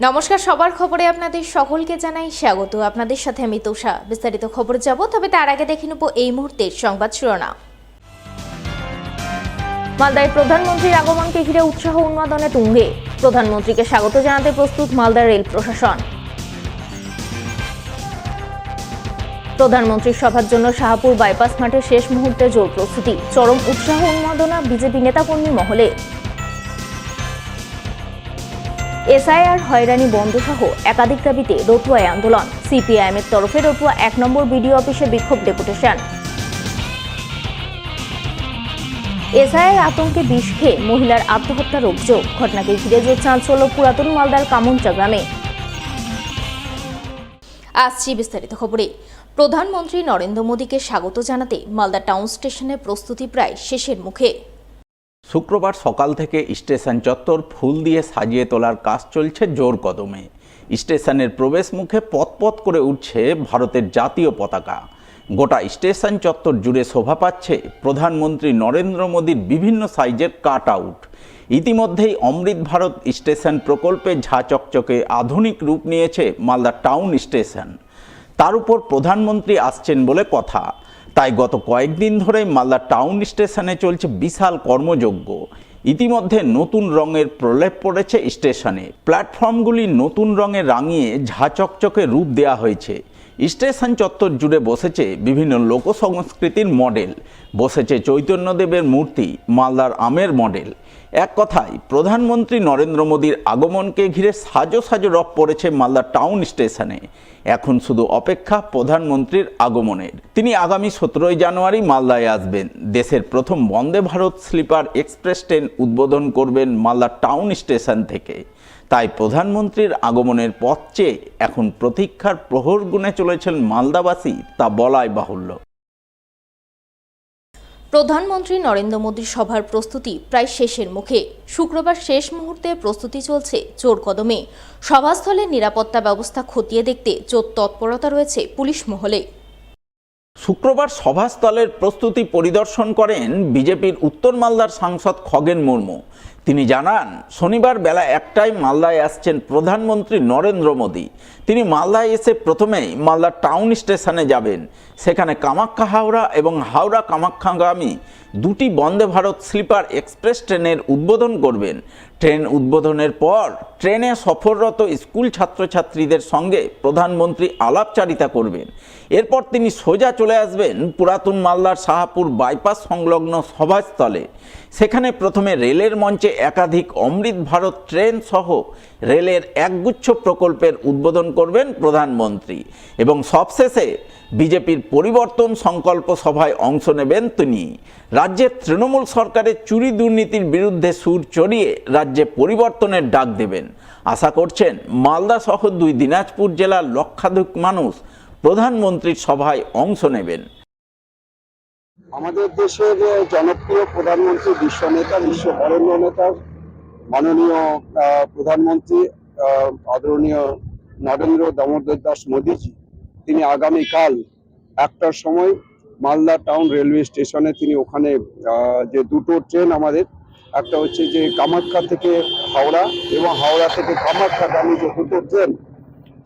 নমস্কার, সবার খবরে আপনাদের সকলকে জানাই স্বাগত। আপনাদের সাথে আমি তোষা। বিস্তারিত খবর যাব, তবে তার আগে দেখে নেব এই মুহূর্তের সংবাদ শিরোনাম। মালদায় প্রধানমন্ত্রীর আগমনকে ঘিরে উৎসাহ উন্মাদনে তুঙ্গে। প্রধানমন্ত্রীকে স্বাগত জানাতে প্রস্তুত মালদা রেল প্রশাসন। প্রধানমন্ত্রীর সভার জন্য শাহপুর বাইপাস মাঠে শেষ মুহূর্তে জোর প্রস্তুতি। চরম উৎসাহ উন্মাদনা বিজেপি নেতাকর্মী মহলে। এসআইআর হয়রানি বন্ধ সহ একাধিক দাবিতে রতুয়ায় আন্দোলন। সিপিআইএমের তরফে রতুয়া ১ নম্বর বিডিও অফিসে বিক্ষোভ ডেপুটেশন। এসআইআর আতঙ্কে বিষ খেয়ে মহিলার আত্মহত্যার অভিযোগ। ঘটনাকে ঘিরে যে চাঞ্চল্য পুরাতন মালদার কামুনচা গ্রামে। আসছি বিস্তারিত খবরে। প্রধানমন্ত্রী নরেন্দ্র মোদীকে স্বাগত জানাতে মালদা টাউন স্টেশনের প্রস্তুতি প্রায় শেষের মুখে। শুক্রবার সকাল থেকে স্টেশন চত্বর ফুল দিয়ে সাজিয়ে তোলার কাজ চলছে জোর কদমে। স্টেশনের প্রবেশ মুখে পথ করে উঠছে ভারতের জাতীয় পতাকা। গোটা স্টেশন চত্বর জুড়ে শোভা পাচ্ছে প্রধানমন্ত্রী নরেন্দ্র মোদীর বিভিন্ন সাইজের কাট আউট। ইতিমধ্যেই অমৃত ভারত স্টেশন প্রকল্পে ঝাঁচকচকে আধুনিক রূপ নিয়েছে মালদা টাউন স্টেশন। তার উপর প্রধানমন্ত্রী আসছেন বলে কথা, তাই গত কয়েকদিন ধরেই মালদা টাউন স্টেশনে চলছে বিশাল কর্মযজ্ঞ। ইতিমধ্যে নতুন রঙের প্রলেপ পড়েছে স্টেশনে। প্ল্যাটফর্মগুলি নতুন রঙে রাঙিয়ে ঝাঁচকচকে রূপ দেওয়া হয়েছে। স্টেশন চত্বর জুড়ে বসেছে বিভিন্ন লোকসংস্কৃতির মডেল, বসেছে চৈতন্যদেবের মূর্তি, মালদার আমের মডেল। এক কথায় প্রধানমন্ত্রী নরেন্দ্র মোদীর আগমনকে ঘিরে সাজো সাজো রব পড়েছে মালদা টাউন স্টেশনে। এখন শুধু অপেক্ষা প্রধানমন্ত্রীর আগমনের। তিনি আগামী 17 জানুয়ারি মালদায় আসবেন। দেশের প্রথম Vande Bharat sleeper express train উদ্বোধন করবেন মালদা টাউন স্টেশন থেকে। তাই প্রধানমন্ত্রীর আগমনের পথ চেয়ে এখন প্রতীক্ষার প্রহর গুনে চলেছেন মালদাবাসী, তা বলাই বাহুল্য। প্রধানমন্ত্রী নরেন্দ্র মোদীর সভার প্রস্তুতি প্রায় শেষের মুখে। শুক্রবার শেষ মুহূর্তে প্রস্তুতি চলছে জোর কদমে। সভাস্থলে নিরাপত্তা ব্যবস্থা খতিয়ে দেখতে জোর তৎপরতা রয়েছে পুলিশ মহলে। শুক্রবার সভাস্থলের প্রস্তুতি পরিদর্শন করেন বিজেপির উত্তর মালদার সাংসদ খগেন মুর্মু। তিনি জানান, শনিবার বেলা 1টায় মালদায় আসছেন প্রধানমন্ত্রী নরেন্দ্র মোদী। তিনি মালদায় এসে প্রথমেই মালদা টাউন স্টেশনে যাবেন। সেখানে কামাখ্যা হাওড়া এবং হাওড়া কামাখ্যাগামী দুটি বন্দে ভারত স্লিপার এক্সপ্রেস ট্রেনের উদ্বোধন করবেন। ট্রেন উদ্বোধনের পর ট্রেনে সফররত স্কুল ছাত্রছাত্রীদের সঙ্গে প্রধানমন্ত্রী আলাপচারিতা করবেন। এরপর তিনি সোজা চলে আসবেন পুরাতন মালদার শাহপুর বাইপাস সংলগ্ন সভাস্থলে। সেখানে প্রথমে রেলের মঞ্চে একাধিক অমৃত ভারত ট্রেন সহ রেলের একগুচ্ছ প্রকল্পের উদ্বোধন করবেন প্রধানমন্ত্রী এবং সবশেষে বিজেপির পরিবর্তন সংকল্প সভায় অংশ নেবেন তিনি। রাজ্যের তৃণমূল সরকারের চুরি দুর্নীতির বিরুদ্ধে সুর চড়িয়ে রাজ্যে পরিবর্তনের ডাক দেবেন। আশা করছেন মালদা সহ 2 দিনাজপুর জেলার লক্ষাধিক মানুষ প্রধানমন্ত্রীর সভায় অংশ নেবেন। আমাদের দেশের জনপ্রিয় প্রধানমন্ত্রী, বিশ্ব নেতা, বিশ্ব বরেণ্য নেতা, মাননীয় প্রধানমন্ত্রী আদরণীয় নরেন্দ্র দামোদর দাস মোদীজি, তিনি আগামীকাল 1টার সময় মালদা টাউন রেলওয়ে স্টেশনে তিনি ওখানে যে দুটো ট্রেন আমাদের, একটা হচ্ছে যে কামাখ্যা থেকে হাওড়া এবং হাওড়া থেকে কামাখ্যাগামী যে দুটো ট্রেন,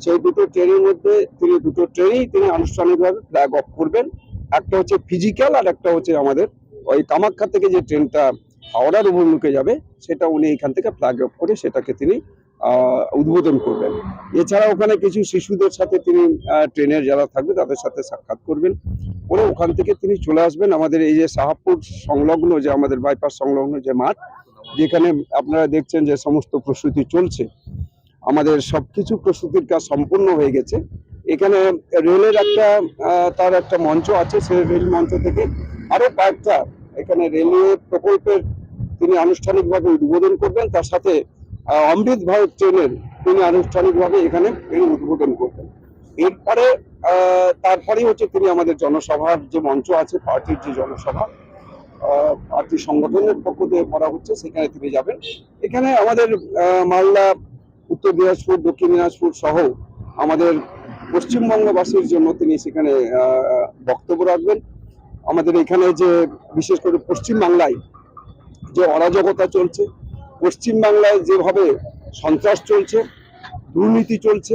সেই দুটো ট্রেনের মধ্যে তিনি দুটো ট্রেনই তিনি আনুষ্ঠানিকভাবে ফ্ল্যাগ অফ করবেন। একটা হচ্ছে ফিজিক্যাল আর একটা হচ্ছে আমাদের ওই কামাখ্যা থেকে যে ট্রেনটা হাওড়ার অভিমুখে যাবে সেটা উনি এখান থেকে ফ্ল্যাগ অফ করে সেটাকে তিনি উদ্বোধন করবেন। এছাড়া ওখানে কিছু শিশুদের সাথে তিনি ট্রেনের যারা থাকবে তাদের সাথে সাক্ষাৎ করবেন, করে ওখান থেকে তিনি চলে আসবেন আমাদের এই যে শাহপুর সংলগ্ন যে আমাদের বাইপাস সংলগ্ন যে মাঠ, যেখানে আপনারা দেখছেন যে সমস্ত প্রস্তুতি চলছে। আমাদের সবকিছু প্রস্তুতির কাজ সম্পূর্ণ হয়ে গেছে। এখানে রেলের তার একটা মঞ্চ আছে, সেই রেল মঞ্চ থেকে আরো কয়েকটা এখানে রেলওয়ে প্রকল্পের তিনি আনুষ্ঠানিকভাবে উদ্বোধন করবেন। তার সাথে অমৃত ভারত ট্রেনের তিনি আনুষ্ঠানিকভাবে এখানে উদ্বোধন করবেন। এরপরে তারপরেই হচ্ছে তিনি আমাদের জনসভার যে মঞ্চ আছে, পার্টির যে জনসভা পার্টি সংগঠনের পক্ষ থেকে করা হচ্ছে, সেখানে তিনি যাবেন। এখানে আমাদের মালদা, উত্তর দিনাজপুর, দক্ষিণ দিনাজপুর সহ আমাদের পশ্চিমবঙ্গবাসীর জন্য তিনি সেখানে বক্তব্য রাখবেন। আমাদের এখানে যে বিশেষ করে পশ্চিমবাংলায় যে অরাজকতা চলছে, পশ্চিমবাংলায় যেভাবে সন্ত্রাস চলছে, দুর্নীতি চলছে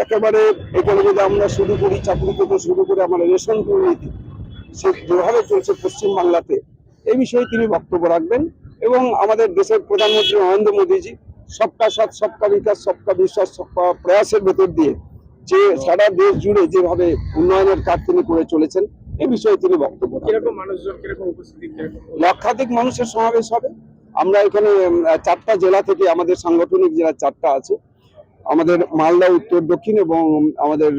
একেবারে। এখানে যদি আমরা শুরু করি চাকরি থেকে শুরু করে আমরা রেশন দুর্নীতি সে যেভাবে চলছে পশ্চিমবাংলাতে, এই বিষয়ে তিনি বক্তব্য রাখবেন। এবং আমাদের দেশের প্রধানমন্ত্রী নরেন্দ্র মোদীজি সবকা সাথ সবকা বিকাশ সবকা বিশ্বাস সবকা প্রয়াসের ভেতর দিয়ে যে সারা দেশ জুড়ে যেভাবে উন্নয়নের কাজ তিনি করে চলেছেন, এই বিষয়ে তিনি বক্তব্য রাখবেন। লক্ষাধিক মানুষের সমাবেশ হবে। আমরা এখানে 4টা জেলা থেকে, আমাদের সাংগঠনিক জেলা 4টা আছে, আমাদের মালদা, উত্তর দক্ষিণ এবং আমাদের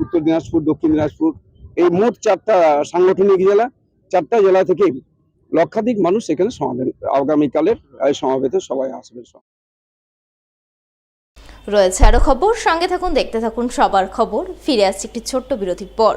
উত্তর দিনাজপুর, দক্ষিণ দিনাজপুর, এই মোট 4টা সাংগঠনিক জেলা। 4টা জেলা থেকে লক্ষাধিক মানুষ এখানে সমাবেশ, আগামীকালের সমাবেশে সবাই আসবেন। রয়েছে আরো খবর, সঙ্গে থাকুন, দেখতে থাকুন সবার খবর। ফিরে আসছে একটি ছোট্ট বিরতির পর।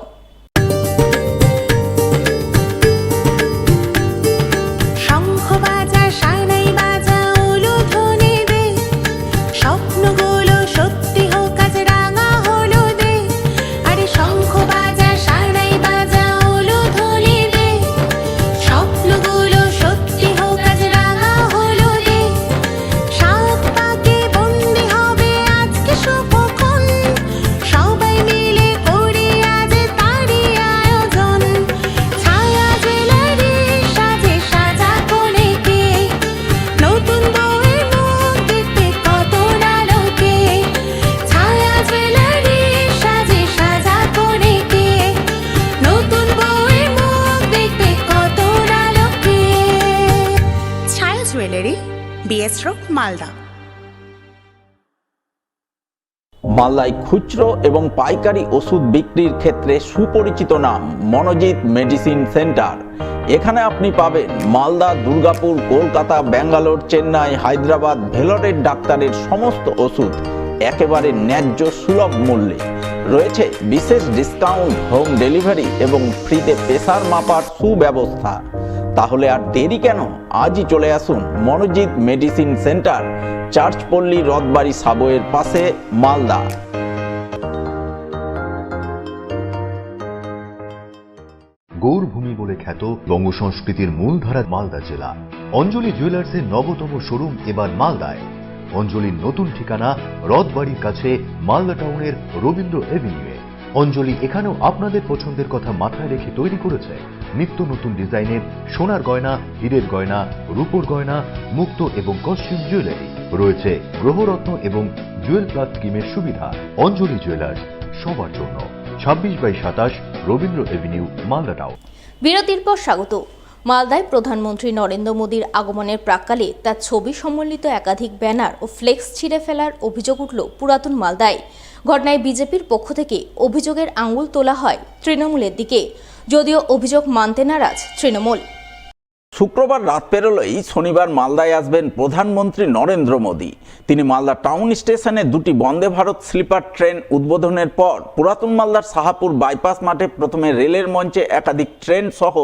BS Rock, Malda. মালদায় খুচরো এবং পাইকারি ওষুধ বিক্রির ক্ষেত্রে সুপরিচিত নাম মনোজিৎ মেডিসিন সেন্টার। এখানে আপনি পাবেন মালদা, দুর্গাপুর, কলকাতা, ব্যাঙ্গালোর, চেন্নাই, হায়দ্রাবাদ, ভেলোরের ডাক্তারের সমস্ত ওষুধ একেবারে ন্যায্য সুলভ মূল্যে। রয়েছে বিশেষ ডিসকাউন্ট, হোম ডেলিভারি এবং ফ্রিতে প্রেসার মাপার সুব্যবস্থা। তাহলে আর দেরি কেন, আজই চলে আসুন মনোজিৎ মেডিসিন সেন্টার, চার্চপল্লী, রথবাড়ি সাবওয়ের পাশে, মালদা। গৌরভূমি বলে খ্যাত বঙ্গ সংস্কৃতির মূলধারা মালদা জেলা। অঞ্জলি জুয়েলার্সের নবতম শোরুম এবার মালদায়। অঞ্জলির নতুন ঠিকানা রথবাড়ির কাছে, মালদা টাউনের রবীন্দ্র এভিনিউয়ে। অঞ্জলি এখানেও আপনাদের পছন্দের কথা মাথায় রেখে তৈরি করেছে নিত্য নতুন ডিজাইনের সোনার গয়না, হীরের গয়না, রূপোর গয়না, মুক্ত এবং কস্টিউম জুয়েলারি। রয়েছে গ্রহরত্ন এবং জুয়েল প্লাস স্কিমের সুবিধা। অঞ্জলি জুয়েলার্স, সবার জন্য। 26/27 রবীন্দ্র এভিনিউ, মালদা টাউন। বিরতির পর স্বাগত। মালদায় প্রধানমন্ত্রী নরেন্দ্র মোদীর আগমনের প্রাক্কালে তার ছবি সম্বলিত একাধিক ব্যানার ও ফ্লেক্স ছিঁড়ে ফেলার অভিযোগ উঠল পুরাতন মালদায়। ঘটনায় বিজেপির পক্ষ থেকে অভিযোগের আঙুল তোলা হয় তৃণমূলের দিকে, যদিও অভিযোগ মানতে নারাজ তৃণমূল। শুক্রবার রাত পেরোলেই শনিবার মালদায় আসবেন প্রধানমন্ত্রী নরেন্দ্র মোদী। তিনি মালদা টাউন স্টেশনে 2টি বন্দে ভারত স্লিপার ট্রেন উদ্বোধনের পর পুরাতন মালদার সাহাপুর বাইপাস মাঠে প্রথমে রেলের মঞ্চে একাধিক ট্রেন সহ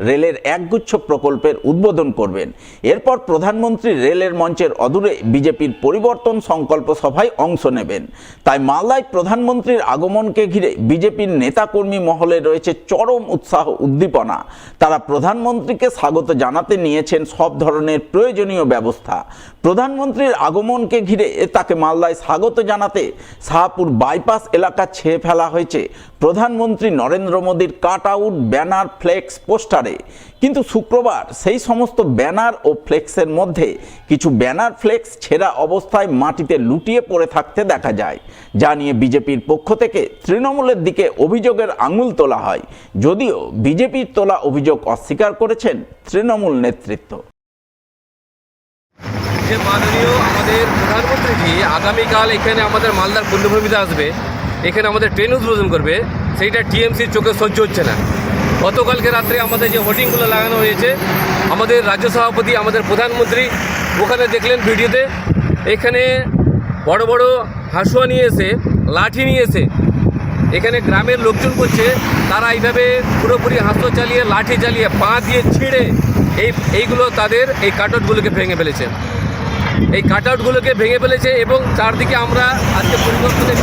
রেলের একগুচ্ছ প্রকল্পের উদ্বোধন করবেন। এরপর প্রধানমন্ত্রী রেলের মঞ্চের অদূরে বিজেপির পরিবর্তন সংকল্প সভায় অংশ নেবেন। তাই মালদায় প্রধানমন্ত্রীর আগমনকে ঘিরে বিজেপির নেতাকর্মী মহলে রয়েছে চরম উৎসাহ উদ্দীপনা। তারা প্রধানমন্ত্রীকে স্বাগত জানাতে নিয়েছেন সব ধরনের প্রয়োজনীয় ব্যবস্থা। প্রধানমন্ত্রীর আগমনকে ঘিরে তাকে মালদায় স্বাগত জানাতে শাহপুর বাইপাস এলাকা ছেয়ে ফেলা হয়েছে প্রধানমন্ত্রী নরেন্দ্র মোদীর কাট আউট, ব্যানার, ফ্লেক্স, পোস্টারে। কিন্তু শুক্রবার সেই সমস্ত ব্যানার ও ফ্লেক্সের মধ্যে কিছু ব্যানার ফ্লেক্স ছেঁড়া অবস্থায় মাটিতে লুটিয়ে পড়ে থাকতে দেখা যায়, যা নিয়ে বিজেপির পক্ষ থেকে তৃণমূলের দিকে অভিযোগের আঙুল তোলা হয়। যদিও বিজেপির তোলা অভিযোগ অস্বীকার করেছেন তৃণমূল নেতৃত্ব। যে মাননীয় আমাদের প্রধানমন্ত্রীজি আগামীকাল এখানে আমাদের মালদার পূর্ণভূমিতে আসবে, এখানে আমাদের ট্রেন উদ্বোধন করবে, সেইটা টিএমসির চোখে সহ্য হচ্ছে না। গতকালকে রাত্রে আমাদের যে হোর্ডিংগুলো লাগানো হয়েছে, আমাদের রাজ্য সভাপতি, আমাদের প্রধানমন্ত্রী ওখানে দেখলেন ভিডিওতে, এখানে বড় বড় হাঁসুয়া নিয়ে এসে, লাঠি নিয়ে এসে এখানে গ্রামের লোকজন করছে, তারা এইভাবে পুরোপুরি হাঁসুয়া চালিয়ে, লাঠি চালিয়ে, পা দিয়ে ছিঁড়ে এইগুলো তাদের এই কাটআউটগুলোকে ভেঙে ফেলেছে। এই কাটআউটগুলোকে ভেঙে ফেলেছে এবং চারদিকে আমরা আজকে পরিবর্তনের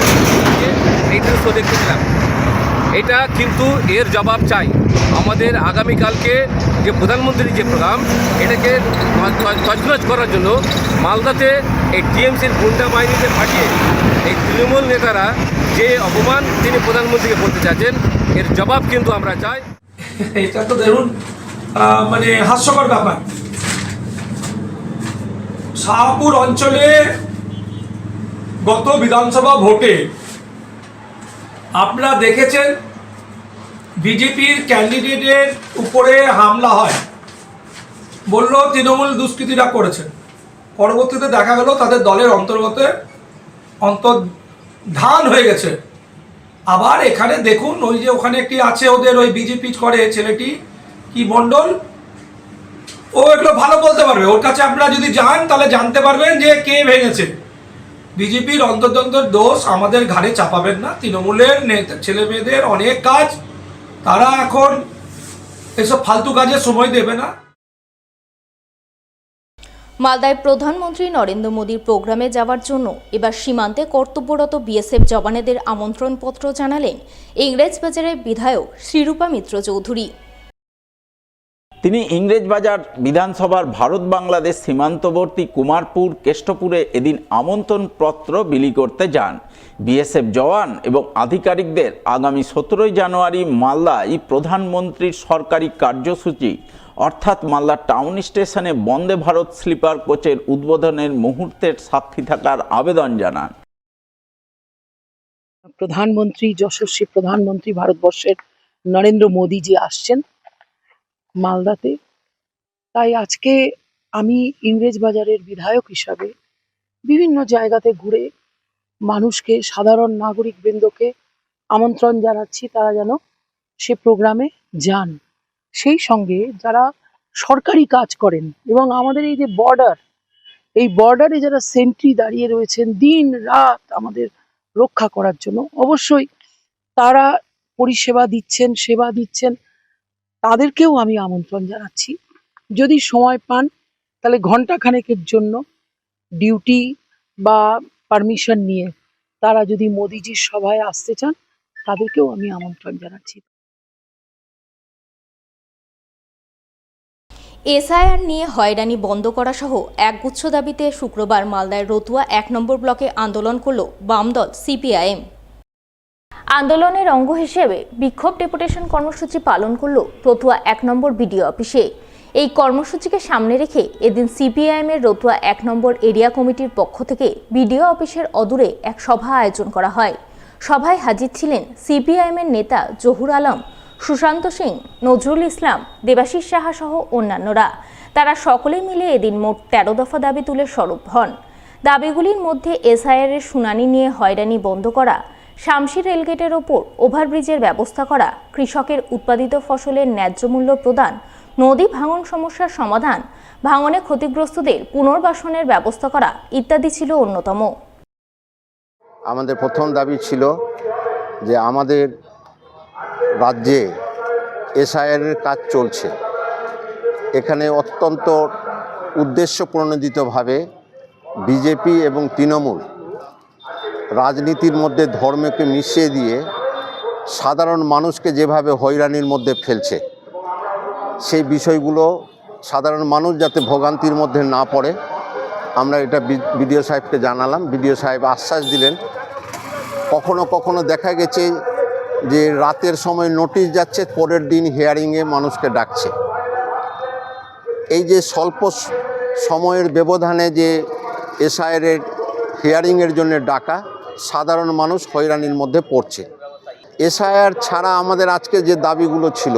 এই দৃশ্য দেখতেছিলাম। এটা কিন্তু এর জবাব চাই। আমাদের আগামীকালকে যে প্রধানমন্ত্রীর যে প্রোগ্রাম, এটাকে তছনছ করার জন্য মালদাতে এই টিএমসির গুন্ডা বাহিনীকে পাঠিয়ে তৃণমূল নেতারা যে অপমান তিনি প্রধানমন্ত্রীকে বলতে চাচ্ছেন, এর জবাব কিন্তু আমরা চাই। এটা তো ধরুন মানে হাস্যকর ব্যাপার। শাহপুর অঞ্চলে গত বিধানসভা ভোটে আপনারা দেখেছেন বিজেপির ক্যান্ডিডেটের উপরে হামলা হয়, বলল তৃণমূল দুষ্কৃতীরা করেছে। পরবর্তীতে দেখা গেল তাদের দলের অন্তর্ধান হয়ে গেছে। আবার এখানে দেখুন, ওই যে ওখানে একটি আছে ওদের ওই বিজেপি করে ছেলেটি কি মণ্ডল, ও এগুলো ভালো বলতে পারবে। ওর কাছে আপনারা যদি যান তাহলে জানতে পারবেন যে কে ভেঙেছে। বিজেপির অন্তর্দ্বন্দ্বের দোষ আমাদের ঘাড়ে চাপাবেন না। তৃণমূলের ছেলে মেয়েদের অনেক কাজ, তারা এখন এসব ফালতু কাজে সময় দেবে না। মালদায় প্রধানমন্ত্রী নরেন্দ্র মোদীর প্রোগ্রামে যাওয়ার জন্য এবার সীমান্তে কর্তব্যরত বিএসএফ জওয়ানেদের আমন্ত্রণপত্র জানালেন ইংরেজবাজারের বিধায়ক শ্রীরূপা মিত্র চৌধুরী। তিনি ইংরেজবাজার বিধানসভার ভারত বাংলাদেশ সীমান্তবর্তী কুমারপুর কেষ্টপুরে এদিন আমন্ত্রণপত্র বিলি করতে যান। বিএসএফ জওয়ান এবং আধিকারিকদের আগামী 17 জানুয়ারি মালদায় প্রধানমন্ত্রীর সরকারি কার্যসূচি অর্থাৎ মালদা টাউন স্টেশনে বন্দে ভারত স্লিপার কোচের উদ্বোধনের মুহূর্তের সাক্ষী থাকার আবেদন জানান। প্রধানমন্ত্রী, যশস্বী প্রধানমন্ত্রী ভারতবর্ষের নরেন্দ্র মোদী জি আসছেন মালদাতে, তাই আজকে আমি ইংরেজবাজারের বিধায়ক হিসাবে বিভিন্ন জায়গাতে ঘুরে মানুষকে, সাধারণ নাগরিক বৃন্দকে আমন্ত্রণ জানাচ্ছি তারা যেন সে প্রোগ্রামে যান। সেই সঙ্গে যারা সরকারি কাজ করেন এবং আমাদের এই যে বর্ডার, এই বর্ডারে যারা সেন্ট্রি দাঁড়িয়ে রয়েছেন দিন রাত আমাদের রক্ষা করার জন্য, অবশ্যই তারা পরিষেবা দিচ্ছেন, সেবা দিচ্ছেন, তাদেরকেও আমি আমন্ত্রণ জানাচ্ছি। যদি সময় পান তাহলে ঘন্টাখানেকের জন্য ডিউটি বা পারমিশন নিয়ে তারা যদি মোদিজির সভায় আসতে চান, তাদেরকেও আমি আমন্ত্রণ জানাচ্ছি। এসআইআর নিয়ে হয়রানি বন্ধ করা সহ একগুচ্ছ দাবিতে শুক্রবার মালদায় রতুয়া 1 নম্বর ব্লকে আন্দোলন করল বামদল সিপিআইএম। আন্দোলনের অঙ্গ হিসেবে বিক্ষোভ ডেপুটেশন কর্মসূচি পালন করল রতুয়া 1 নম্বর বিডিও অফিসে। এই কর্মসূচিকে সামনে রেখে এদিন সিপিআইএমের রতুয়া 1 নম্বর এরিয়া কমিটির পক্ষ থেকে বিডিও অফিসের অদূরে এক সভা আয়োজন করা হয়। সভায় হাজির ছিলেন সিপিআইএমের নেতা জহুর আলম, সুশান্ত সিং, নজরুল ইসলাম, দেবাশিস সাহা সহ অন্যান্যরা। তারা সকলে মিলে এদিন মোট 13 দফা দাবি তুলে সরব হন। দাবিগুলির মধ্যে এসআইআর এর শুনানি নিয়ে হয়রানি বন্ধ করা, শামসি রেলগেটের ওপর ওভারব্রিজের ব্যবস্থা করা, কৃষকের উৎপাদিত ফসলের ন্যায্য মূল্য প্রদান, নদী ভাঙন সমস্যার সমাধান, ভাঙনে ক্ষতিগ্রস্তদের পুনর্বাসনের ব্যবস্থা করা ইত্যাদি ছিল অন্যতম। আমাদের প্রথম দাবি ছিল যে আমাদের রাজ্যে এসআইআরের কাজ চলছে, এখানে অত্যন্ত উদ্দেশ্যপ্রণোদিতভাবে বিজেপি এবং তৃণমূল রাজনীতির মধ্যে ধর্মকে মিশিয়ে দিয়ে সাধারণ মানুষকে যেভাবে হয়রানির মধ্যে ফেলছে, সেই বিষয়গুলো সাধারণ মানুষ যাতে ভোগান্তির মধ্যে না পড়ে আমরা এটা বিডিও সাহেবকে জানালাম। বিডিও সাহেব আশ্বাস দিলেন। কখনো কখনো দেখা গেছে যে রাতের সময় নোটিশ যাচ্ছে, পরের দিন হিয়ারিংয়ে মানুষকে ডাকছে। এই যে স্বল্প সময়ের ব্যবধানে যে এসআইআরের হিয়ারিংয়ের জন্য ডাকা, সাধারণ মানুষ হয়রানির মধ্যে পড়ছে। এসআইআর ছাড়া আমাদের আজকে যে দাবিগুলো ছিল,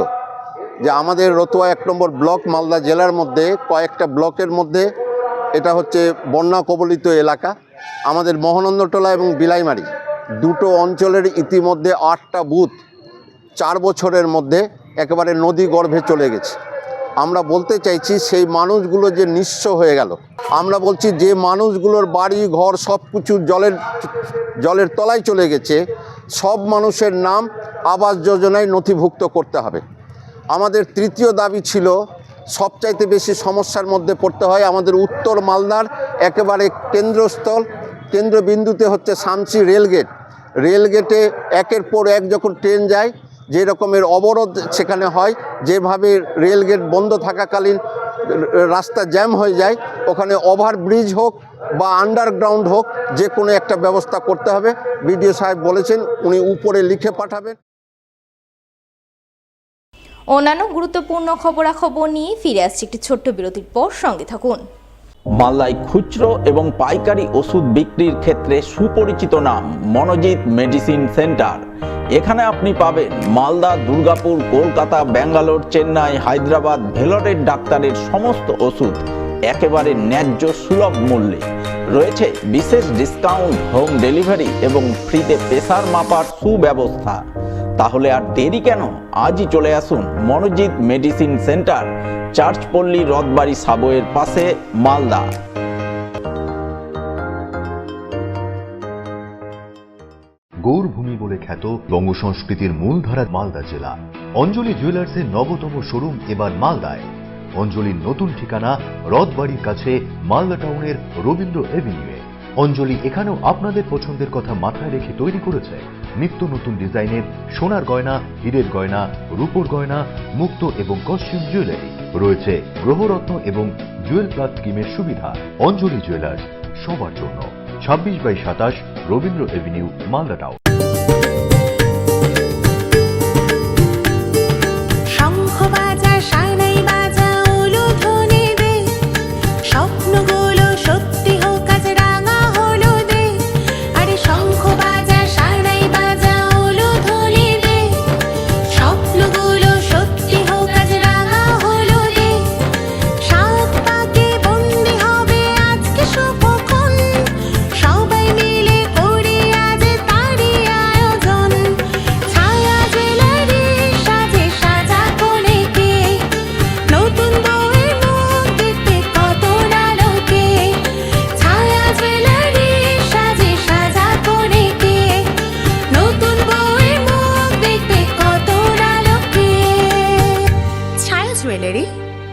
যে আমাদের রতুয়া 1 নম্বর ব্লক মালদা জেলার মধ্যে কয়েকটা ব্লকের মধ্যে এটা হচ্ছে বন্যা কবলিত এলাকা, আমাদের মহানন্দটোলা এবং বিলাইমারি দুটো অঞ্চলের ইতিমধ্যে 8টা বুথ 4 বছরের মধ্যে একেবারে নদী গর্ভে চলে গেছে। আমরা বলতে চাইছি সেই মানুষগুলো যে নিঃস্ব হয়ে গেল, আমরা বলছি যে মানুষগুলোর বাড়ি ঘর সব কিছু জলের তলায় চলে গেছে, সব মানুষের নাম আবাস যোজনায় নথিভুক্ত করতে হবে। আমাদের তৃতীয় দাবি ছিল, সবচাইতে বেশি সমস্যার মধ্যে পড়তে হয় আমাদের উত্তর মালদার একেবারে কেন্দ্রবিন্দুতে হচ্ছে শামসি রেলগেট। রেলগেটে একের পর এক যখন ট্রেন যায়, যে রকমের অবরোধ সেখানে হয়, যেভাবে রেলগেট বন্ধ থাকাকালীন রাস্তা জ্যাম হয়ে যায়, ওখানে ওভারব্রিজ হোক বা আন্ডারগ্রাউন্ড হোক, যে কোনো একটা ব্যবস্থা করতে হবে। বিডিও সাহেব বলেছেন উনি উপরে লিখে পাঠাবেন। অন্যান্য গুরুত্বপূর্ণ খবরাখবর নিয়ে ফিরে আসছে একটি ছোট্ট বিরতির পর, সঙ্গে থাকুন। মালদায় খুচরো এবং পাইকারি ওষুধ বিক্রির ক্ষেত্রে সুপরিচিত নাম মনোজিৎ মেডিসিন সেন্টার। এখানে আপনি পাবেন মালদা, দুর্গাপুর, কলকাতা, ব্যাঙ্গালোর, চেন্নাই, হায়দ্রাবাদ, ভেলোরের ডাক্তারের সমস্ত ওষুধ একেবারে ন্যায্য সুলভ মূল্যে। রয়েছে বিশেষ ডিসকাউন্ট, হোম ডেলিভারি এবং ফ্রিতে প্রেসার মাপার সুব্যবস্থা। তাহলে আর দেরি কেন? আজই চলে আসুন মনোজিৎ মেডিসিন সেন্টার, চার্চপল্লী, রথবাড়ি সাবওয়ের পাশে, মালদা। গৌরভূমি বলে খ্যাত বঙ্গ সংস্কৃতির মূলধারা মালদা জেলা। অঞ্জলি জুয়েলার্সের নবতম শোরুম এবার মালদায়। অঞ্জলির নতুন ঠিকানা রথবাড়ির কাছে, মালদা টাউনের রবীন্দ্র এভিনিউয়ে। অঞ্জলি এখানেও আপনাদের পছন্দের কথা মাথায় রেখে তৈরি করেছে নিত্য নতুন ডিজাইনের সোনার গয়না, হীরের গয়না, রূপোর গয়না, মুক্ত এবং কস্টিউম জুয়েলারি। রয়েছে গ্রহরত্ন এবং জুয়েল প্লাস স্কিমের সুবিধা। অঞ্জলি জুয়েলার্স, সবার জন্য। 26/27 Rabindra Avenue, Malda town.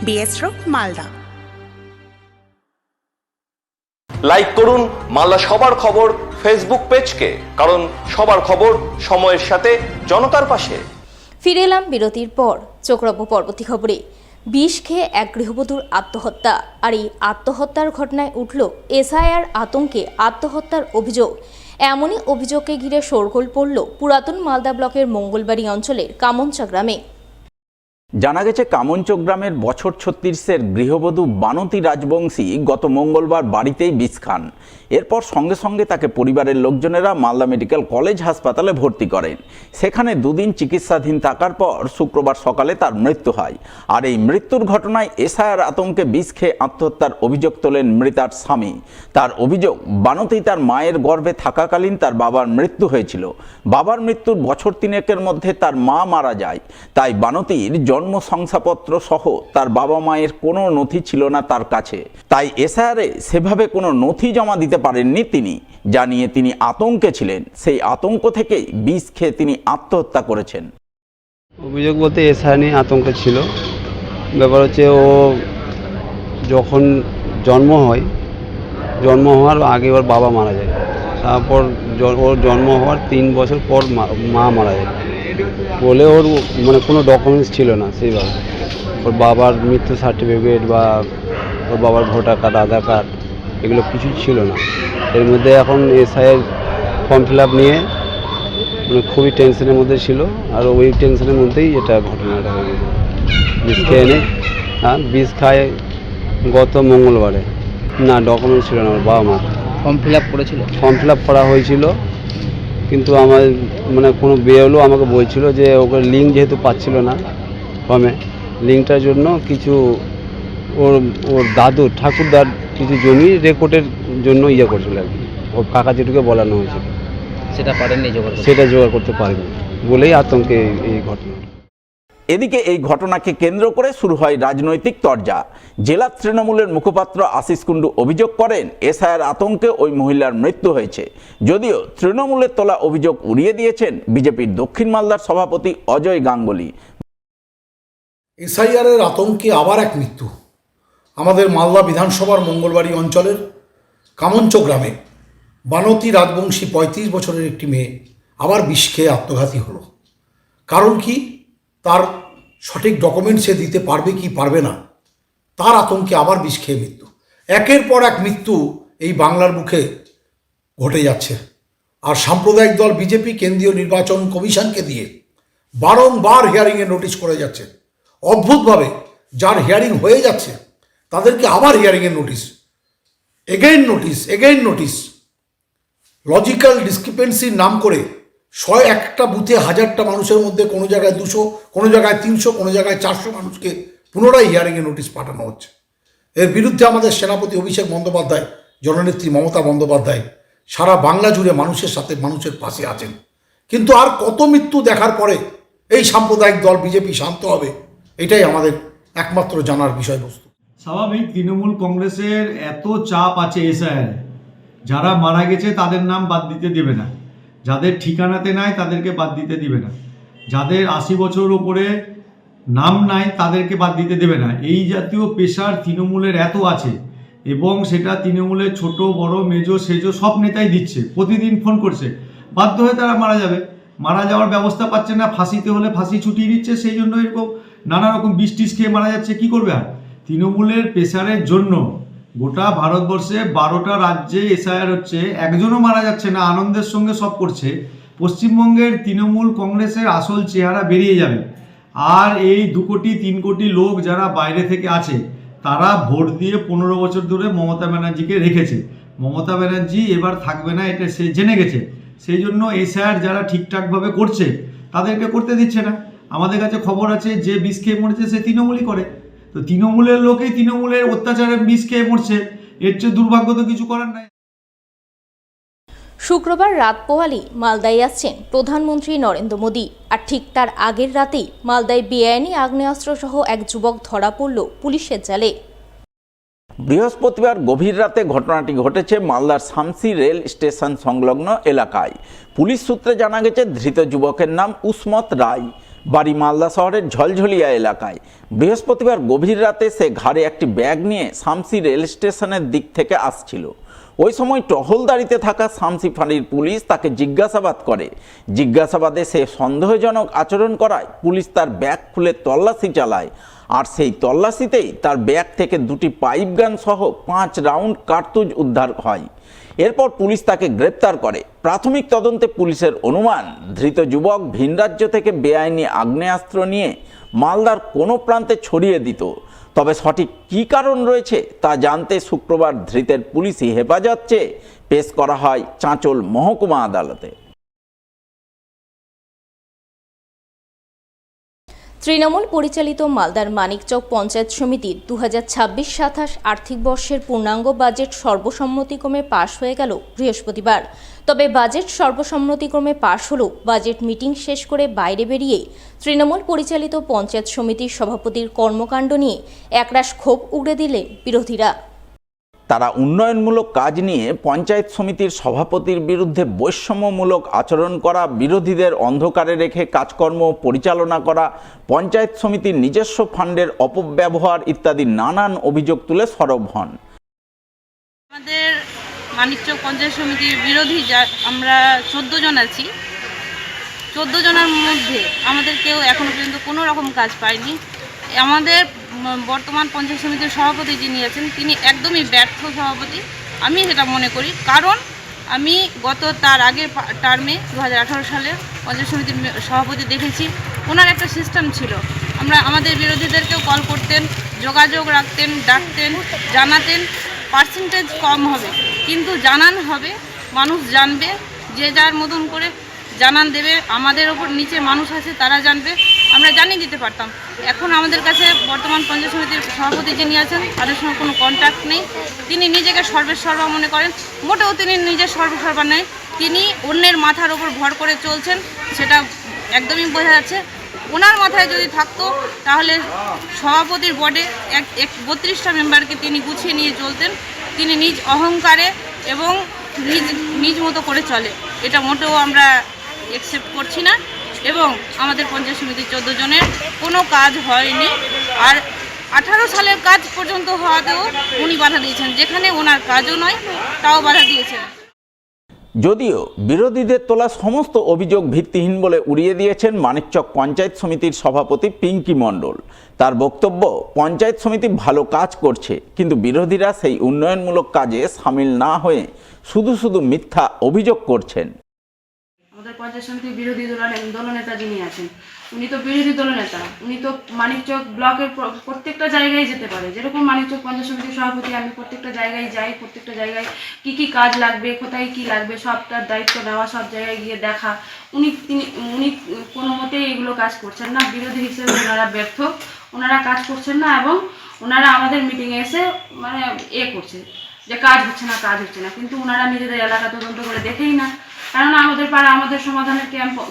BS Road, Malda. Like করুন মালদা সবার খবর ফেসবুক পেজকে, কারণ সবার খবর সময়ের সাথে জনতার পাশে। ফিরে এলাম বিরতির পর। চোখ রাখবো পরবর্তী খবরে। বিষ খেয়ে এক গৃহবধূর আত্মহত্যা। আর এই আত্মহত্যার ঘটনায় উঠল এসআইআর আতঙ্কে আত্মহত্যার অভিযোগ। এমনই অভিযোগকে ঘিরে শোরগোল পড়ল পুরাতন মালদা ব্লকের মঙ্গলবাড়ি অঞ্চলের কামঞ্চা গ্রামে। জানা গেছে কামঞ্চ গ্রামের বছর 36-এর গৃহবধূ বানতি রাজবংশী গত মঙ্গলবার বাড়িতেই বিষ খান। এরপর সঙ্গে সঙ্গে তাকে পরিবারের লোকজনেরা মালদা মেডিকেল কলেজ হাসপাতালে ভর্তি করেন। সেখানে দুদিন চিকিৎসাধীন থাকার পর শুক্রবার সকালে তার মৃত্যু হয়। আর এই মৃত্যুর ঘটনায় এসআইআর আতঙ্কে বিষ খেয়ে আত্মহত্যার অভিযোগ তোলেন মৃতার স্বামী। তার অভিযোগ, বানতি তার মায়ের গর্ভে থাকাকালীন তার বাবার মৃত্যু হয়েছিল। বাবার মৃত্যুর বছর 3-এর মধ্যে তার মা মারা যায়। তাই বানতির জন্ম শংসাপত্র সহ তার বাবা মায়ের কোনো নথি ছিল না তার কাছে। তাই এসআইআরে সেভাবে কোনো নথি জমা দিতে পারেননি তিনি। জানিয়ে তিনি আতঙ্কে ছিলেন। সেই আতঙ্ক থেকেই বিষ খেয়ে তিনি আত্মহত্যা করেছেন। অভিযোগ বলতে এসআইআর নিয়ে আতঙ্ক ছিল। ব্যাপার হচ্ছে, ও যখন জন্ম হওয়ার আগে ওর বাবা মারা যায়। তারপর ওর জন্ম হওয়ার 3 বছর পর মা মারা যায় বলে ওর মানে কোনো ডকুমেন্টস ছিল না সেইভাবে। ওর বাবার মৃত্যু সার্টিফিকেট বা ওর বাবার ভোটার কার্ড, আধার কার্ড, এগুলো কিছুই ছিল না। এর মধ্যে এখন এসআইআর ফর্ম ফিল আপ নিয়ে মানে খুবই টেনশনের মধ্যে ছিল। আর ওই টেনশনের মধ্যেই এটা ঘটনাটা হয়ে গেছে। বিষ খেয়ে বিষ খায় গত মঙ্গলবারে। না, ডকুমেন্টস ছিল না ওর বাবা মা। ফর্ম ফিল আপ করেছিল? ফর্ম ফিল আপ করা হয়েছিল, কিন্তু আমার মানে কোনো বেরোলো আমাকে বলছিল যে ওকে লিঙ্ক যেহেতু পাচ্ছিল না ফর্মে, লিঙ্কটার জন্য কিছু ওর দাদু ঠাকুরদার কিছু জমি রেকর্ডের জন্য করছিল আর কি। ওর কাকা যেটুকু বলানো হয়েছিল সেটা জোগাড় করতে পারেনি বলেই আতঙ্কে এই ঘটনা। এদিকে এই ঘটনাকে কেন্দ্র করে শুরু হয় রাজনৈতিক তরজা। জেলা তৃণমূলের মুখপাত্র আশিস কুণ্ডু অভিযোগ করেন এসআইআর আতঙ্কে ওই মহিলার মৃত্যু হয়েছে। যদিও তৃণমূলের তোলা অভিযোগ উড়িয়ে দিয়েছেন বিজেপির দক্ষিণ মালদার সভাপতি অজয় গাঙ্গুলি। এসআইআরের আতঙ্কে আবার এক মৃত্যু। আমাদের মালদা বিধানসভার মঙ্গলবাড়ি অঞ্চলের কামঞ্চ গ্রামে বানতি রাজবংশী 35 বছরের একটি মেয়ে আবার বিষ খেয়ে আত্মঘাতী হলো। কারণ কি, তার সঠিক ডকুমেন্ট সে দিতে পারবে কি পারবে না, তার আতঙ্কে আবার বিষ খেয়ে মৃত্যু। একের পর এক মৃত্যু এই বাংলার বুকে ঘটে যাচ্ছে। আর সাম্প্রদায়িক দল বিজেপি কেন্দ্রীয় নির্বাচন কমিশনকে দিয়ে বারংবার হিয়ারিংয়ের নোটিশ করে যাচ্ছে। অদ্ভুতভাবে যার হিয়ারিং হয়ে যাচ্ছে তাদেরকে আবার হিয়ারিংয়ের নোটিশ, এগেইন নোটিশ। লজিক্যাল ডিসক্রিপেন্সির নাম করে 101টা বুথে 1000টা মানুষের মধ্যে কোনো জায়গায় 200, কোনো জায়গায় 300, কোনো জায়গায় 400 মানুষকে পুনরায় হিয়ারিংয়ের নোটিশ পাঠানো হচ্ছে। এর বিরুদ্ধে আমাদের সেনাপতি অভিষেক বন্দ্যোপাধ্যায়, জননেত্রী মমতা বন্দ্যোপাধ্যায় সারা বাংলা জুড়ে মানুষের সাথে মানুষের পাশে আছেন। কিন্তু আর কত মৃত্যু দেখার পরে এই সাম্প্রদায়িক দল বিজেপি শান্ত হবে, এটাই আমাদের একমাত্র জানার বিষয়বস্তু। স্বাভাবিক, তৃণমূল কংগ্রেসের এত চাপ আছে এসআইআর, যারা মারা গেছে তাদের নাম বাদ দিতে দেবে না, যাদের ঠিকানাতে নাই তাদেরকে বাদ দিতে দিবে না, যাদের 80 বছর উপরে নাম নাই তাদেরকে বাদ দিতে দেবে না। এই জাতীয় প্রেশার তৃণমূলের এত আছে এবং সেটা তৃণমূলের ছোট বড় মেজো সেজো সব নেতাই দিচ্ছে, প্রতিদিন ফোন করছে, বাধ্য হয়ে তারা মারা যাবে, মারা যাওয়ার ব্যবস্থা পাচ্ছে না, ফাঁসিতে হলে ফাঁসি ছুটিয়ে দিচ্ছে, সেই জন্য এরকম নানা রকম বিষ খেয়ে মারা যাচ্ছে। কি করবে আর? তৃণমূলের প্রেশারের জন্য গোটা ভারতবর্ষে 12টা রাজ্যে এসআইআর হচ্ছে, একজনও মারা যাচ্ছে না, আনন্দের সঙ্গে সব করছে। পশ্চিমবঙ্গের তৃণমূল কংগ্রেসের আসল চেহারা বেরিয়ে যাবে। আর এই 2 কোটি 3 কোটি লোক যারা বাইরে থেকে আছে তারা ভোট দিয়ে 15 বছর ধরে মমতা ব্যানার্জিকে রেখেছে। মমতা ব্যানার্জি এবার থাকবে না, এটা সে জেনে গেছে। সেই জন্য এসআইআর যারা ঠিকঠাকভাবে করছে তাদেরকে করতে দিচ্ছে না। আমাদের কাছে খবর আছে যে বিষ খেয়ে মরেছে সে তৃণমূলই করে, তো তৃণমূলের লোকেই তৃণমূলের অত্যাচারে বিষ খেয়ে মরছে, এর চেয়ে দুর্ভাগ্য তো কিছু করার নাই। শুক্রবার রাত পোয়ালি মালদায় আসছেন প্রধানমন্ত্রী নরেন্দ্র মোদী, আর ঠিক তার আগের রাতেই মালদায় বেআইনি আগ্নেয়াস্ত্র সহ এক যুবক ধরা পড়ল পুলিশের জালে। বৃহস্পতিবার গভীর রাতে ঘটনাটি ঘটেছে মালদার শামসি রেল স্টেশন সংলগ্ন এলাকায়। পুলিশ সূত্রে জানা গেছে ধৃত যুবকের নাম উসমত রায়, বাড়ি মালদা শহরের ঝলঝলিয়া এলাকায়। বৃহস্পতিবার গভীর রাতে সে ঘাড়ে একটি ব্যাগ নিয়ে শামসি রেল স্টেশনের দিক থেকে আসছিল। ওই সময় টহলদারিতে থাকা শামসি ফাঁড়ির পুলিশ তাকে জিজ্ঞাসাবাদ করে। জিজ্ঞাসাবাদে সে সন্দেহজনক আচরণ করায় পুলিশ তার ব্যাগ খুলে তল্লাশি চালায়, আর সেই তল্লাশিতেই তার ব্যাগ থেকে 2টি পাইপ গান সহ 5 রাউন্ড কার্তুজ উদ্ধার হয়। এরপর পুলিশ তাকে গ্রেপ্তার করে। প্রাথমিক তদন্তে পুলিশের অনুমান ধৃত যুবক ভিন রাজ্য থেকে বেআইনি আগ্নেয়াস্ত্র নিয়ে মালদার কোনো প্রান্তে ছড়িয়ে দিত। তবে সঠিক কী কারণ রয়েছে তা জানতে শুক্রবার ধৃতের পুলিশি হেফাজত চেয়ে পেশ করা হয় চাঁচল মহকুমা আদালতে। তৃণমূল পরিচালিত মালদার মানিকচক পঞ্চায়েত সমিতির 2026-27 আর্থিক বর্ষের পূর্ণাঙ্গ বাজেট সর্বসম্মতিক্রমে পাশ হয়ে গেল বৃহস্পতিবার। তবে বাজেট সর্বসম্মতিক্রমে পাশ হলেও বাজেট মিটিং শেষ করে বাইরে বেরিয়ে তৃণমূল পরিচালিত পঞ্চায়েত সমিতির সভাপতির কর্মকাণ্ড নিয়ে একরাশ ক্ষোভ উগড়ে দিলেন বিরোধীরা। তারা উন্নয়নমূলক কাজ নিয়ে পঞ্চায়েত সমিতির সভাপতির বিরুদ্ধে বৈষম্যমূলক আচরণ করা, বিরোধীদের অন্ধকারে রেখে কাজকর্ম পরিচালনা করা, পঞ্চায়েত সমিতির নিজস্ব ফান্ডের অপব্যবহার ইত্যাদি নানান অভিযোগ তুলে সরব হন। আমাদের মানিকচক পঞ্চায়েত সমিতির বিরোধী আমরা 14 জন আছি। 14 জনের মধ্যে আমাদের কেউ এখনো পর্যন্ত কোনো রকম কাজ পায়নি। আমাদের বর্তমান পঞ্চায়েত সমিতির সভাপতি যিনি আছেন তিনি একদমই ব্যর্থ সভাপতি, আমি সেটা মনে করি। কারণ আমি তার আগের টার্মে 2018 সালে পঞ্চায়েত সমিতির সভাপতি দেখেছি, ওনার একটা সিস্টেম ছিল। আমাদের বিরোধীদেরকেও কল করতেন, যোগাযোগ রাখতেন, ডাকতেন, জানাতেন, পার্সেন্টেজ কম হবে কিন্তু জানান হবে, মানুষ জানবে, যে যার মতন করে জানান দেবে, আমাদের ওপর নিচে মানুষ আছে তারা জানবে, আমরা জানিয়ে দিতে পারতাম। এখন আমাদের কাছে বর্তমান পঞ্চায়েত সমিতির সভাপতি যিনি আছেন তাদের সঙ্গে কোনো কন্ট্যাক্ট নেই। তিনি নিজেকে সর্বেসর্বা মনে করেন, মোটেও তিনি নিজের সর্বসর্বা নেই, তিনি অন্যের মাথার ওপর ভর করে চলছেন, সেটা একদমই বোঝা যাচ্ছে। ওনার মাথায় যদি থাকতো তাহলে সভাপতির বোর্ডে 32টা মেম্বারকে তিনি গুছিয়ে নিয়ে চলতেন। তিনি নিজ অহংকারে এবং নিজ মতো করে চলে, এটা মোটেও আমরা অ্যাকসেপ্ট করছি না। এবং আমাদের পঞ্চায়েত সমিতির 14 জনের কোনো কাজ হয়নি, আর 18 সালের কাজ পর্যন্ত হওয়াতেও উনি বাধা দিয়েছেন, যেখানে ওনার কাজও নয় তাও বাধা দিয়েছেন। যদিও বিরোধীদের তোলা সমস্ত অভিযোগ ভিত্তিহীন বলে উড়িয়ে দিয়েছেন মানিকচক পঞ্চায়েত সমিতির সভাপতি পিঙ্কি মণ্ডল। তার বক্তব্য, পঞ্চায়েত সমিতি ভালো কাজ করছে, কিন্তু বিরোধীরা সেই উন্নয়নমূলক কাজে সামিল না হয়ে শুধু শুধু মিথ্যা অভিযোগ করছেন। আমাদের পঞ্চায়েত সমিতির বিরোধী দলনেতা যিনি আছেন, উনি তো বিরোধী দলনেতা, উনি তো মানিকচক ব্লকের প্রত্যেকটা জায়গায় যেতে পারে। যেরকম মানিকচক পঞ্চায়েত সমিতির সভাপতি, আমি প্রত্যেকটা জায়গায় যাই, প্রত্যেকটা জায়গায় কি কাজ লাগবে, কোথায় কি লাগবে, সবটার দায়িত্ব নেওয়া, সব জায়গায় গিয়ে দেখা। উনি কোনো মতেই এগুলো কাজ করছেন না। বিরোধী হিসেবে ওনারা ব্যর্থ, ওনারা কাজ করছেন না, এবং ওনারা আমাদের মিটিংয়ে এসে মানে করছে যে কাজ হচ্ছে না, কিন্তু ওনারা নিজেদের এলাকা তদন্ত করে দেখেই না। কারণ আমাদের পাড়া আমাদের সমাধানের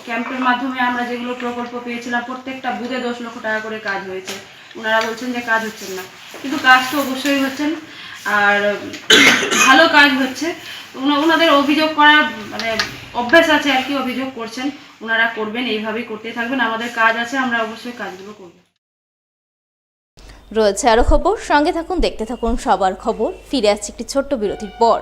ক্যাম্পের মাধ্যমে আমরা যেগুলো প্রকল্প পেয়েছিলাম, প্রত্যেকটা বুথে 10 লক্ষ টাকা করে কাজ হয়েছে। ওনারা বলছেন যে কাজ হচ্ছে না, কিন্তু কাজ তো অবশ্যই হচ্ছেন, আর ভালো কাজ হচ্ছে। ওনাদের অভিযোগ করার মানে অভ্যাস আছে আর কি, অভিযোগ করছেন, ওনারা করবেন, এইভাবেই করতে থাকবেন। আমাদের কাজ আছে, আমরা অবশ্যই কাজগুলো করব। রয়েছে আরও খবর, সঙ্গে থাকুন, দেখতে থাকুন সবার খবর। ফিরে আসছে একটি ছোট্ট বিরতির পর।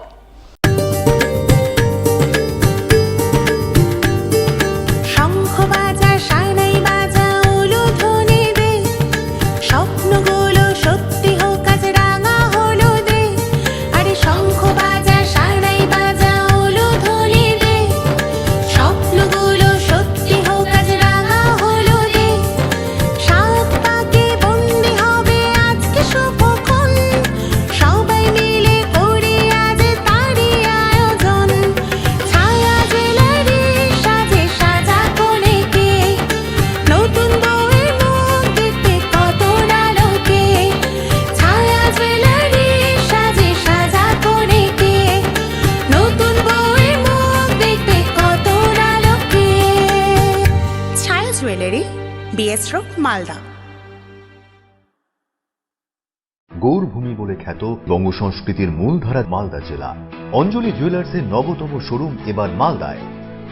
মালদা। গৌরভূমি বলে খ্যাত বঙ্গ সংস্কৃতির মূলধারা মালদা জেলা। অঞ্জলি জুয়েলার্সের নবতম শোরুম এবার মালদায়।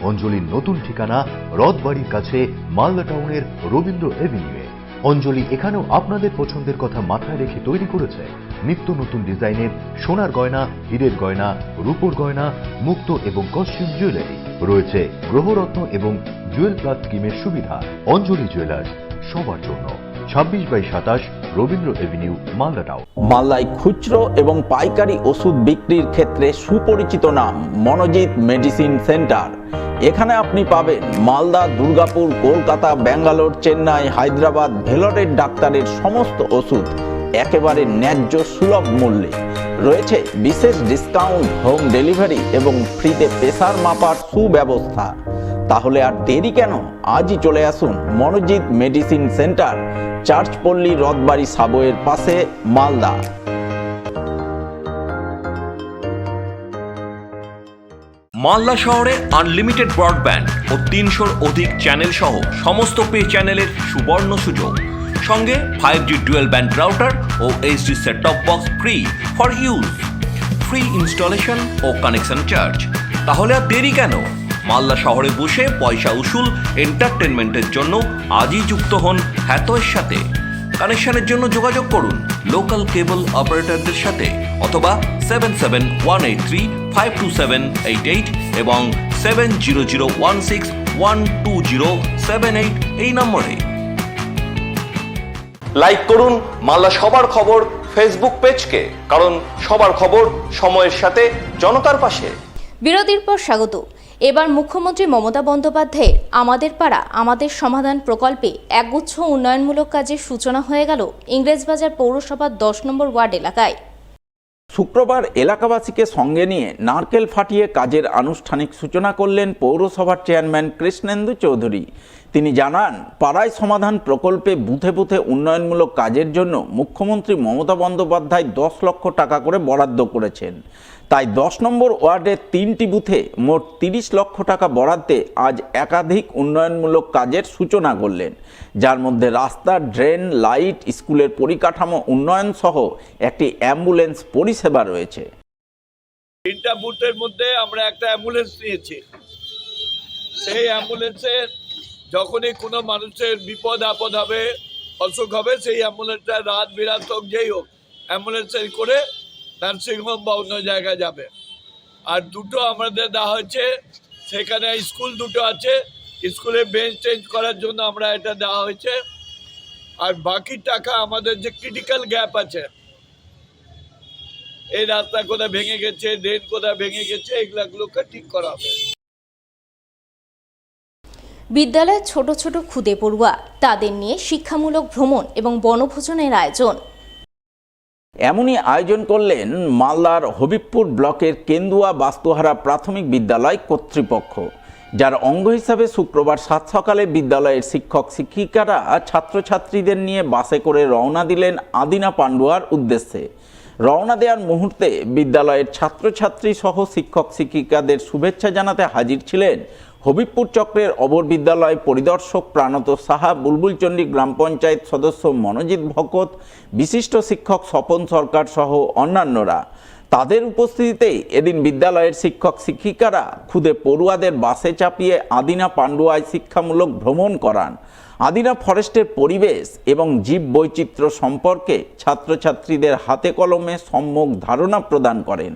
অঞ্জলির নতুন ঠিকানা রথবাড়ির কাছে মালদা টাউনের রবীন্দ্র এভিনিউয়ে। অঞ্জলি এখানেও আপনাদের পছন্দের কথা মাথায় রেখে তৈরি করেছে নিত্য নতুন ডিজাইনের সোনার গয়না, হীরের গয়না, রূপোর গয়না, মুক্ত এবং কস্টিউম জুয়েলারি। রয়েছে গ্রহরত্ন এবং জুয়েল প্লাস স্কিমের সুবিধা। অঞ্জলি জুয়েলার্স, সবার জন্য। 26/27 রবীন্দ্র এভিনিউ, মালদা টাউন। মালদায় খুচরো এবং পাইকারি ওষুধ বিক্রির ক্ষেত্রে সুপরিচিত নাম মনোজিৎ মেডিসিন সেন্টার। এখানে আপনি পাবেন মালদা, দুর্গাপুর, কলকাতা, ব্যাঙ্গালোর, চেন্নাই, হায়দ্রাবাদ, ভেলোরের ডাক্তারের সমস্ত ওষুধ একেবারে ন্যায্য সুলভ মূল্যে। রয়েছে বিশেষ ডিসকাউন্ট, হোম ডেলিভারি এবং ফ্রিতে প্রেসার মাপার সুব্যবস্থা। তাহলে আর দেরি কেন? আজই চলে আসুন মনোজিৎ মেডিসিন সেন্টার, চার্চপল্লী, রথবাড়ি সাবওয়ের পাশে, মালদা। মালদা শহরে আনলিমিটেড ব্রডব্যান্ড ও 300-র অধিক চ্যানেল সহ সমস্ত পে চ্যানেলের সুবর্ণ সুযোগ। সঙ্গে 5G ডুয়েল ব্যান্ড রাউটার ও HD set top box free for use. Free installation ও কানেকশন চার্জ। তাহলে আর দেরি কেন? মালদা শহরে বসে পয়সা উসুল এন্টারটেনমেন্টের জন্য আজই যুক্ত হন হ্যাথওয়ের সাথে। কানেকশনের জন্য যোগাযোগ করুন লোকাল কেবল অপারেটরদের সাথে অথবা 7718352788 এবং 7001612078 এই নম্বরে। লাইক করুন মালদা সবার খবর ফেসবুক পেজকে, কারণ সবার খবর সময়ের সাথে জনতার পাশে। বিরতির পর স্বাগত। এবার মুখ্যমন্ত্রী মমতা বন্দ্যোপাধ্যায়ের আমাদের পাড়া আমাদের সমাধান প্রকল্পে একগুচ্ছ উন্নয়নমূলক কাজের সূচনা হয়ে গেল ইংরেজবাজার পৌরসভার 10 নম্বর ওয়ার্ড এলাকায়। শুক্রবার এলাকাবাসীকে সঙ্গে নিয়ে নারকেল ফাটিয়ে কাজের আনুষ্ঠানিক সূচনা করলেন পৌরসভার চেয়ারম্যান কৃষ্ণেন্দু চৌধুরী। তিনি জানান, পাড়ায় সমাধান প্রকল্পে বুথে বুথে উন্নয়নমূলক কাজের জন্য মুখ্যমন্ত্রী মমতা বন্দ্যোপাধ্যায় 10 লক্ষ টাকা করে বরাদ্দ করেছেন। তাই 10 নম্বর ওয়ার্ডের 3টি বুথে মোট 30 লক্ষ টাকা বরাদ্দে আজ একাধিক উন্নয়নমূলক কাজের সূচনা করলেন, যার মধ্যে রাস্তা, ড্রেন, লাইট, স্কুলের পরিকাঠামো উন্নয়ন সহ একটি অ্যাম্বুলেন্স পরিষেবা রয়েছে। 3টা বুথের মধ্যে আমরা একটা অ্যাম্বুলেন্স নিয়েছি। সেই অ্যাম্বুলেন্সের যখনই কোনো মানুষের বিপদ আপদ হবে, অসুখ হবে, সেই অ্যাম্বুলেন্সটা রাত বিরাত হোক যেই হোক অ্যাম্বুলেন্সে করে নার্সিংহোম বা অন্য জায়গায় যাবে। আর দুটো আমাদের দেওয়া হয়েছে, সেখানে স্কুল দুটো আছে, স্কুলে বেঞ্চ চেঞ্জ করার জন্য আমরা এটা দেওয়া হয়েছে। আর বাকি টাকা আমাদের যে ক্রিটিক্যাল গ্যাপ আছে, এই রাস্তা কোথায় ভেঙে গেছে, ড্রেন কোথায় ভেঙে গেছে, এগুলোকে ঠিক করা হবে। বিদ্যালয়ের ছোট ছোট খুদে পড়ুয়া তাদের নিয়ে শিক্ষামূলক ভ্রমণ এবং বনভোজনের আয়োজন। এমনই আয়োজন করলেন মালদার হবিবপুর ব্লকের কেন্দুয়া বাস্তুহারা প্রাথমিক বিদ্যালয় কর্তৃপক্ষ, যার অঙ্গ হিসাবে শুক্রবার সাত সকালে বিদ্যালয়ের শিক্ষক শিক্ষিকারা ছাত্রছাত্রীদের নিয়ে বাসে করে রওনা দিলেন আদিনা পান্ডুয়ার উদ্দেশ্যে। রওনা দেওয়ার মুহূর্তে বিদ্যালয়ের ছাত্রছাত্রী সহ শিক্ষক শিক্ষিকাদের শুভেচ্ছা জানাতে হাজির ছিলেন হবিবপুর চক্রের অবর বিদ্যালয় পরিদর্শক প্রাণত সাহা, বুলবুলচন্ডী গ্রাম পঞ্চায়েত সদস্য মনোজিৎ ভকত, বিশিষ্ট শিক্ষক স্বপন সরকার সহ অন্যান্যরা। তাদের উপস্থিতিতে এদিন বিদ্যালয়ের শিক্ষক শিক্ষিকারা খুদে পড়ুয়াদের বাসে চাপিয়ে আদিনা পান্ডুয়ায় শিক্ষামূলক ভ্রমণ করান। আদিনা ফরেস্টের পরিবেশ এবং জীব বৈচিত্র্য সম্পর্কে ছাত্রছাত্রীদের হাতে কলমে সম্যক ধারণা প্রদান করেন।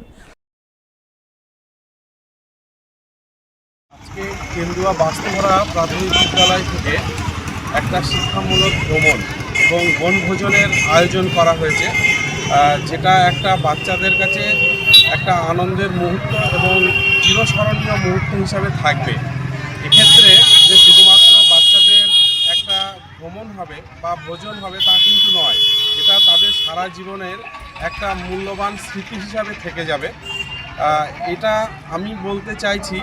আজকে কেন্দুয়া বাস্তুহারা প্রাথমিক বিদ্যালয় থেকে একটা শিক্ষামূলক ভ্রমণ এবং বনভোজনের আয়োজন করা হয়েছে, যেটা একটা বাচ্চাদের কাছে একটা আনন্দের মুহূর্ত এবং চিরস্মরণীয় মুহূর্ত হিসাবে থাকবে। এক্ষেত্রে যে শুধুমাত্র বাচ্চাদের একটা ভ্রমণ হবে বা ভোজন হবে তা কিন্তু নয়, এটা তাদের সারা জীবনের একটা মূল্যবান স্মৃতি হিসাবে থেকে যাবে। এটা আমি বলতে চাইছি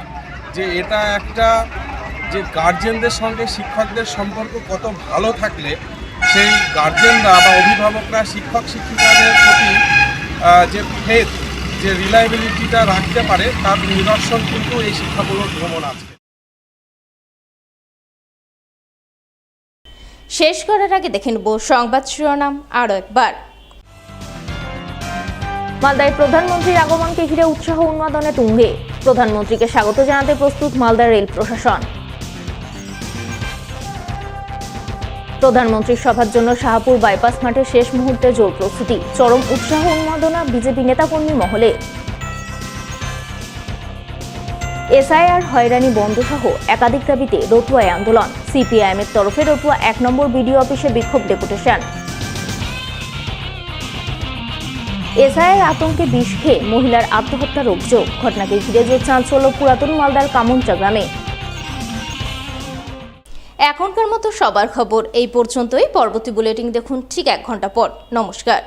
যে এটা একটা যে গার্জেনদের সঙ্গে শিক্ষকদের সম্পর্ক কত ভালো থাকলে সেই গার্জেনরা বা অভিভাবকরা শিক্ষক শিক্ষিকাদের প্রতি যে ফেথ, যে রিলায়েবিলিটিটা রাখতে পারে, তার নিদর্শন কিন্তু এই শিক্ষামূলক ভ্রমণ আছে। শেষ করার আগে দেখে নেব সংবাদ শিরোনাম আরও একবার। মালদায় প্রধানমন্ত্রীর আগমনকে ঘিরে উৎসাহ উন্মাদনে তুঙ্গে। প্রধানমন্ত্রীকে স্বাগত জানাতে প্রস্তুত মালদার রেল প্রশাসন। প্রধানমন্ত্রীর সভার জন্য শাহপুর বাইপাস মাঠে শেষ মুহূর্তে জোর প্রস্তুতি, চরম উৎসাহ উন্মাদনা বিজেপি নেতাকর্মী মহলে। এসআইআর হয়রানি বন্ধ সহ একাধিক দাবিতে রতুয়ায় আন্দোলন, সিপিআইএম এর তরফে রতুয়া 1 নম্বর বিডিও অফিসে বিক্ষোভ ডেপুটেশন। এসআইআর আতঙ্কে বিষ খেয়ে মহিলার আত্মহত্যার অভিযোগ, ঘটনাকে ঘিরে যে চাঞ্চল্য পুরাতন মালদার কামুনচা গ্রামে। এখনকার মতো সবার খবর এই পর্যন্তই। পরবর্তী বুলেটিন দেখুন ঠিক 1 ঘন্টা পর। নমস্কার।